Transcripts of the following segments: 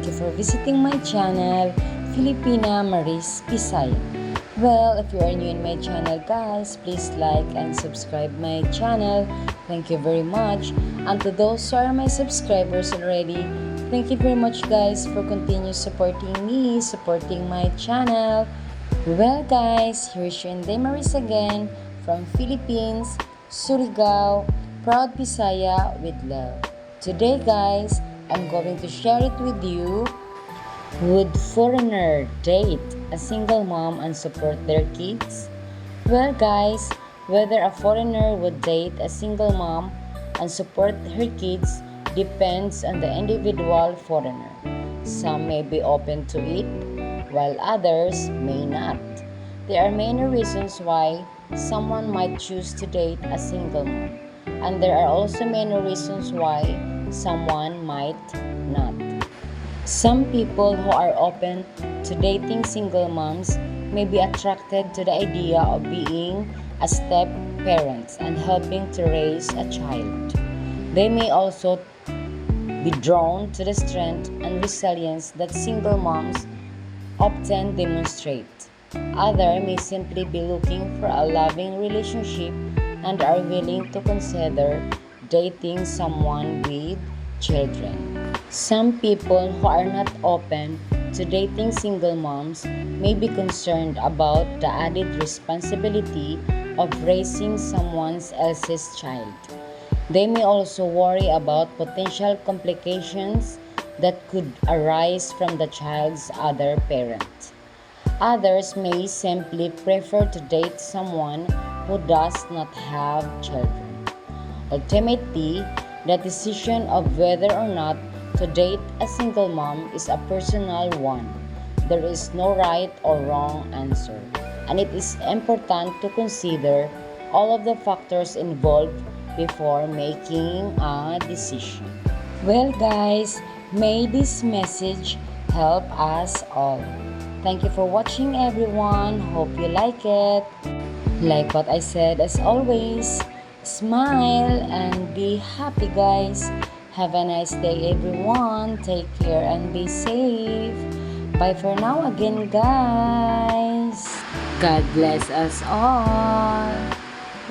thank you for visiting my channel, Filipina Maris Pisaya. Well, if you are new in my channel guys, please like and subscribe my channel. Thank you very much. And to those who are my subscribers already, thank you very much guys for continue supporting me, supporting my channel. Well guys, here's your Inday Maris again from Philippines, Surigao, proud Bisaya with love. Today guys, I'm going to share it with you. Would foreigner date a single mom and support their kids? Well guys, whether a foreigner would date a single mom and support her kids depends on the individual foreigner. Some may be open to it, while others may not. There are many reasons why someone might choose to date a single mom, and there are also many reasons why someone might not. Some people who are open to dating single moms may be attracted to the idea of being a step parent and helping to raise a child. They may also be drawn to the strength and resilience that single moms often demonstrate. Others may simply be looking for a loving relationship and are willing to consider dating someone with children. Some people who are not open to dating single moms may be concerned about the added responsibility of raising someone else's child. They may also worry about potential complications that could arise from the child's other parent. Others may simply prefer to date someone who does not have children. Ultimately, the decision of whether or not to date a single mom is a personal one. There is no right or wrong answer, and it is important to consider all of the factors involved before making a decision. Well guys, may this message help us all. Thank you for watching everyone. Hope you like it. Like what I said as always, smile and be happy guys. Have a nice day everyone. Take care and be safe. Bye for now again guys. God bless us all.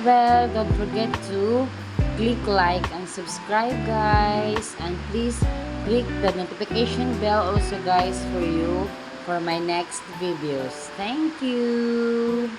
Well, don't forget to click like and subscribe guys. And please click the notification bell also guys for you for my next videos. Thank you.